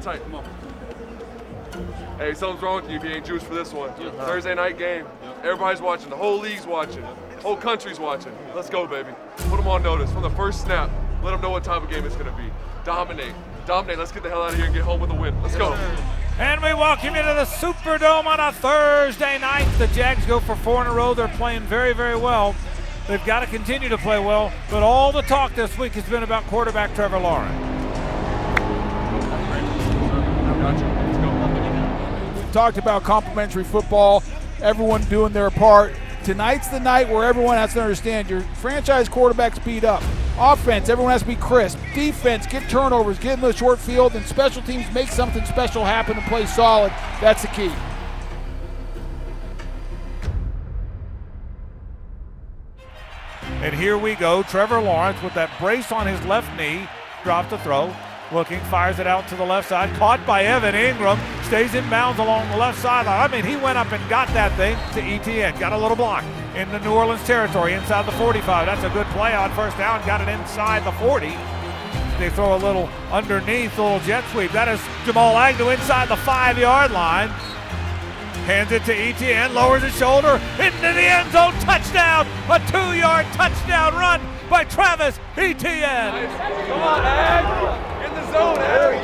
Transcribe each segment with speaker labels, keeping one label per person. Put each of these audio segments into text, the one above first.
Speaker 1: Tight, come on. Hey, something's wrong with you if you ain't juiced for this one. Thursday night game. Everybody's watching. The whole league's watching. The whole country's watching. Let's go, baby. Put them on notice from the first snap. Let them know what type of game it's going to be. Dominate. Let's get the hell out of here and get home with a win. Let's go.
Speaker 2: And we welcome you to the Superdome on a Thursday night. The Jags go for 4 in a row. They're playing very, very well. They've got to continue to play well, but all the talk this week has been about quarterback Trevor Lawrence.
Speaker 3: We talked about complimentary football, everyone doing their part. Tonight's the night where everyone has to understand your franchise quarterback's beat up. Offense, everyone has to be crisp. Defense, get turnovers, get in the short field, and special teams make something special happen and play solid. That's the key.
Speaker 2: And here we go, Trevor Lawrence with that brace on his left knee, dropped the throw. Looking, fires it out to the left side, caught by Evan Ingram, stays in bounds along the left sideline. I mean, he went up and got that thing to ETN, got a little block in the New Orleans territory, inside the 45. That's a good play on first down, got it inside the 40. They throw a little underneath, a little jet sweep. That is Jamal Agnew inside the 5-yard line. Hands it to ETN, lowers his shoulder, into the end zone, touchdown! A 2-yard touchdown run by Travis Etienne.
Speaker 1: Come on, Ag. In the zone, Ag.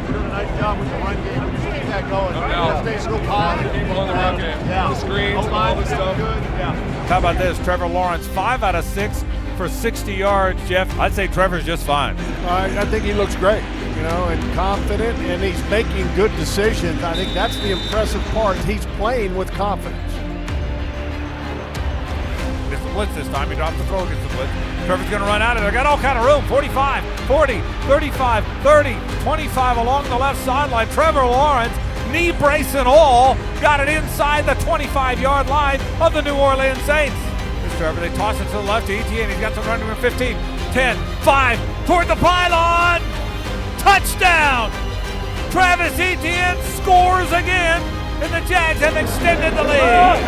Speaker 4: Doing a nice job with the run game. Just keep that going.
Speaker 1: Stay
Speaker 4: still positive.
Speaker 1: Keep on the run game. The screens, all this stuff.
Speaker 2: How about this? Trevor Lawrence, 5 out of 6 for 60 yards. Jeff, I'd say Trevor's just fine.
Speaker 4: I think he looks great, and confident, and he's making good decisions. I think that's the impressive part. He's playing with confidence.
Speaker 2: It's a blitz this time. He drops the throw against the blitz. Trevor's going to run out of there. Got all kind of room. 45, 40, 35, 30, 25 along the left sideline. Trevor Lawrence, knee brace and all, got it inside the 25-yard line of the New Orleans Saints. Here's Trevor. They toss it to the left to ETN. He's got some running room. 15, 10, 5, toward the pylon. Touchdown! Travis Etienne scores again, and the Jags have extended the lead.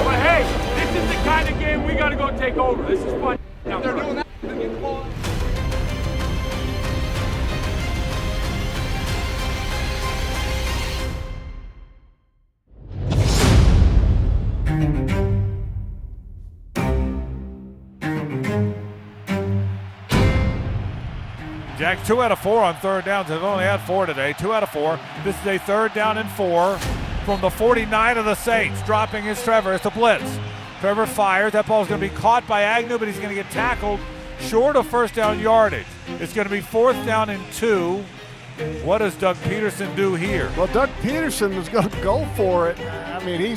Speaker 5: But hey, this is the kind of game we got to go take over. This is fun. They're doing that.
Speaker 2: Jags 2 out of 4 on third downs. They've only had 4 today. 2 out of 4. This is a 3rd down and 4 from the 49 of the Saints. Dropping is Trevor. It's a blitz. Trevor fires. That ball is going to be caught by Agnew, but he's going to get tackled short of first down yardage. It's going to be 4th down and 2. What does Doug Peterson do here?
Speaker 4: Well, Doug Peterson was going to go for it. I mean, he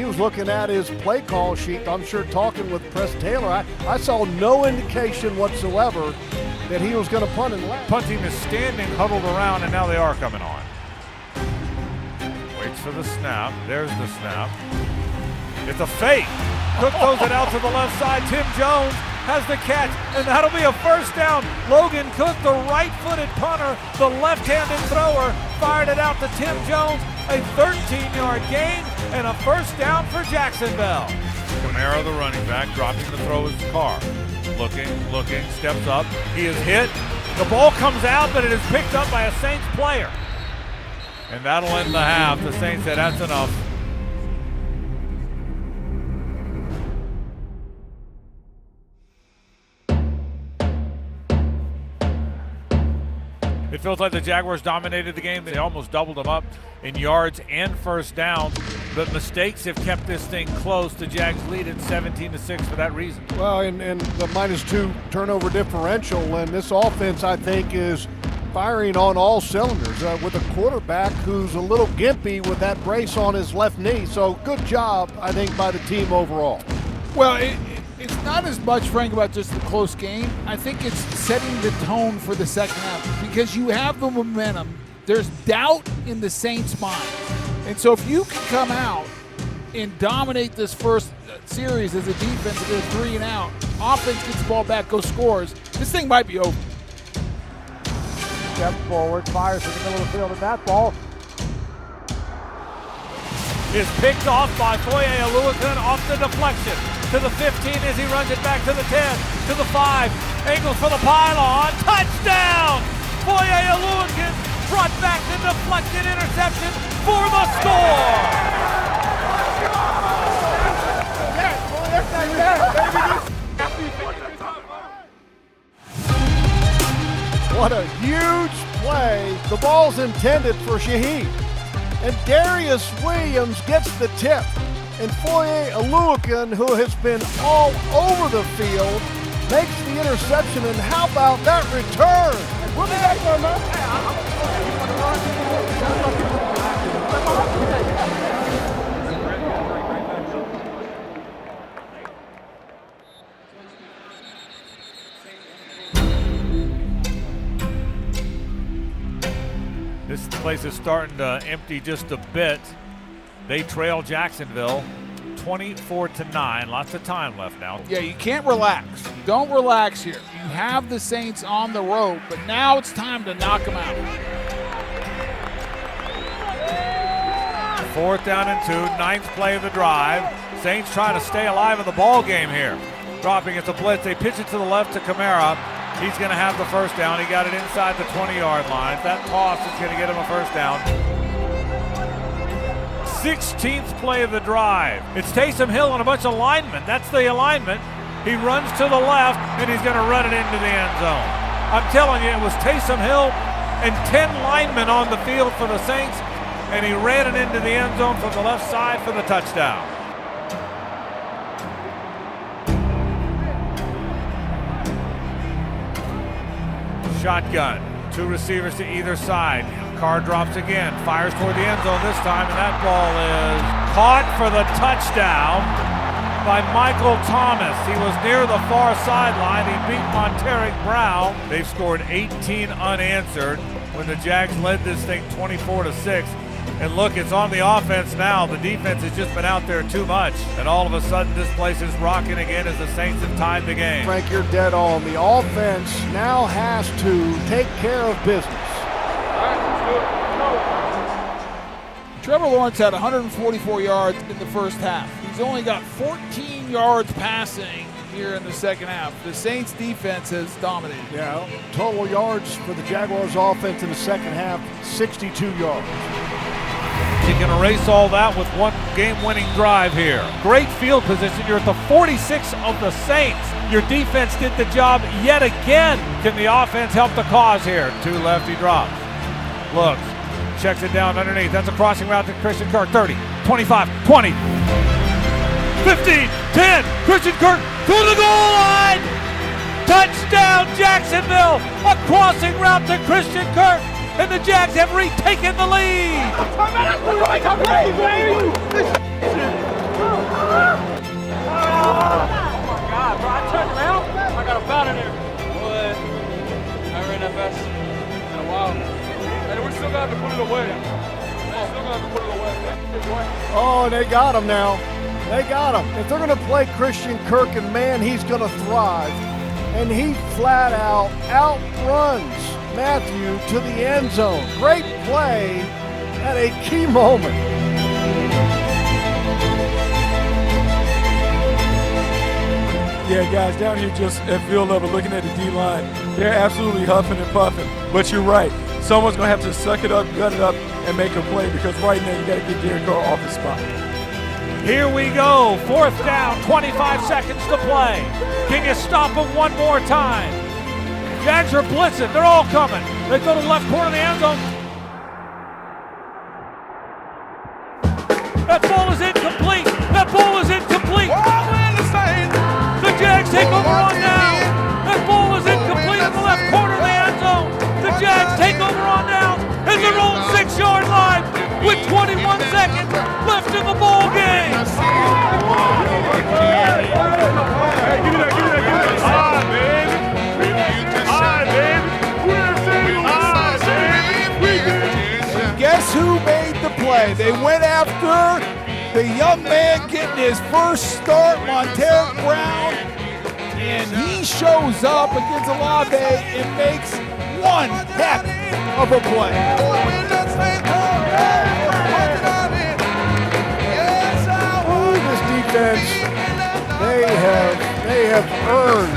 Speaker 4: was looking at his play call sheet, I'm sure talking with Press Taylor. I saw no indication whatsoever that he was going to punt and left.
Speaker 2: Punt team is standing, huddled around, and now they are coming on. Waits for the snap. There's the snap. It's a fake. Cook throws it out to the left side. Tim Jones has the catch, and that'll be a first down. Logan Cook, the right-footed punter, the left-handed thrower, fired it out to Tim Jones. A 13-yard gain and a first down for Jacksonville. Kamara, the running back, dropping the throw is Carr. Looking, steps up. He is hit. The ball comes out, but it is picked up by a Saints player. And that'll end the half. The Saints said that's enough. It feels like the Jaguars dominated the game. They almost doubled them up in yards and first downs, but mistakes have kept this thing close. The Jags lead at 17-6 for that reason.
Speaker 4: Well, and the -2 turnover differential, and this offense, I think, is firing on all cylinders with a quarterback who's a little gimpy with that brace on his left knee. So good job, I think, by the team overall.
Speaker 3: Well, it's not as much, Frank, about just the close game. I think it's setting the tone for the second half because you have the momentum. There's doubt in the Saints' minds. And so if you can come out and dominate this first series as a defense, get a 3 and out, offense gets the ball back, go scores, this thing might be over.
Speaker 6: Step forward, fires in the middle of the field, and that ball
Speaker 2: is picked off by Foye-Oluokun off the deflection. To the 15 as he runs it back to the 10, to the 5, angles for the pylon, touchdown! Foye-Oluokun brought back the deflected interception for the score!
Speaker 4: What a huge play. The ball's intended for Shaheed. And Darius Williams gets the tip. And Foye-Oluokun, who has been all over the field, makes the interception. And how about that return? We'll be back for a minute.
Speaker 2: This place is starting to empty just a bit. They trail Jacksonville 24-9. Lots of time left now.
Speaker 3: Yeah, you can't relax. Don't relax here. You have the Saints on the road, but now it's time to knock them out.
Speaker 2: 4th down and 2, 9th play of the drive. Saints trying to stay alive in the ball game here. Dropping it to blitz. They pitch it to the left to Kamara. He's going to have the first down. He got it inside the 20-yard line. That toss is going to get him a first down. 16th play of the drive. It's Taysom Hill and a bunch of linemen. That's the alignment. He runs to the left, and he's going to run it into the end zone. I'm telling you, it was Taysom Hill and 10 linemen on the field for the Saints, and he ran it into the end zone from the left side for the touchdown. Shotgun, 2 receivers to either side. Carr drops again, fires toward the end zone this time, and that ball is caught for the touchdown by Michael Thomas. He was near the far sideline. He beat Monteric Brown. They've scored 18 unanswered when the Jags led this thing 24-6. And look, it's on the offense now. The defense has just been out there too much. And all of a sudden, this place is rocking again as the Saints have tied the game.
Speaker 4: Frank, you're dead on. The offense now has to take care of business.
Speaker 3: Trevor Lawrence had 144 yards in the first half. He's only got 14 yards passing here in the second half. The Saints defense has dominated.
Speaker 4: Yeah, total yards for the Jaguars offense in the second half, 62 yards.
Speaker 2: You can erase all that with one game-winning drive here. Great field position. You're at the 46 of the Saints. Your defense did the job yet again. Can the offense help the cause here? 2 left, he drops. Looks, checks it down underneath. That's a crossing route to Christian Kirk. 30, 25, 20, 15, 10. Christian Kirk to the goal line. Touchdown, Jacksonville. A crossing route to Christian Kirk. And the Jags have retaken the lead.
Speaker 5: Oh my God, bro, I turned around. I got a foul in there. Boy, I ran that fast in a while.
Speaker 1: And we still got to put it away.
Speaker 4: Oh, and they got him now. They got him. If they're going to play Christian Kirk, and man, he's going to thrive. And he flat out outruns Matthew to the end zone. Great play at a key moment.
Speaker 7: Yeah, guys, down here just at field level, looking at the D-line, they're absolutely huffing and puffing. But you're right. Someone's going to have to suck it up, gut it up, and make a play because right now you got to get Derek Carr off his spot.
Speaker 2: Here we go. 4th down, 25 seconds to play. Can you stop them one more time? Jags are blitzing. They're all coming. They go to the left corner of the end zone. That ball is incomplete. That ball is incomplete. The Jags take over on down. That ball is incomplete in the left corner of the end zone. The Jags take with 21 seconds left in the ball game.
Speaker 3: Guess who made the play? They went after the young man getting his first start, Montero Brown, and he shows up against Olave and makes one heck of a play.
Speaker 4: This defense, they have earned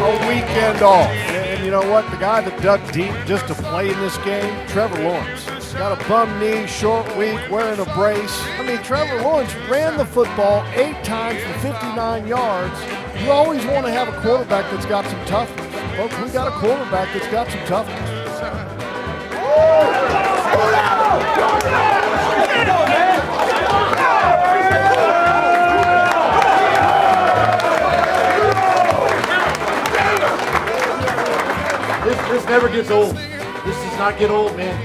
Speaker 4: a weekend off. And you know what? The guy that dug deep just to play in this game, Trevor Lawrence. Got a bum knee, short week, wearing a brace. I mean, Trevor Lawrence ran the football 8 times for 59 yards. You always want to have a quarterback that's got some toughness. Folks, we got a quarterback that's got some toughness.
Speaker 8: This never gets old. This does not get old, man.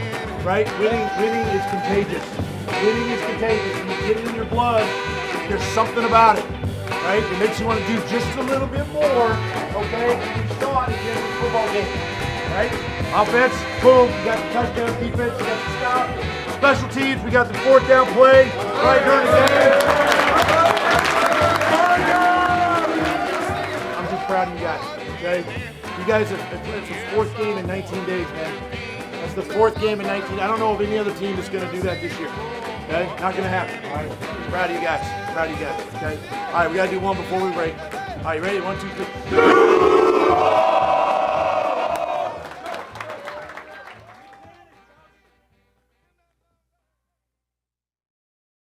Speaker 8: Right? Winning is contagious. Winning is contagious. You get it in your blood. There's something about it. Right? It makes you want to do just a little bit more. Okay? You saw it at the end of the football game. Right? Offense, boom. You got the touchdown. Defense, you got the stop. Special teams, we got the 4th down play right during the game. I'm just proud of you guys. Okay? You guys, it's the 4th game in 19 days, man. That's the 4th game in 19. I don't know of any other team that's going to do that this year. Okay? Not going to happen. All right? Proud of you guys. Proud of you guys. Okay? All right, we got to do one before we break. All right, you ready? 1, 2, 3.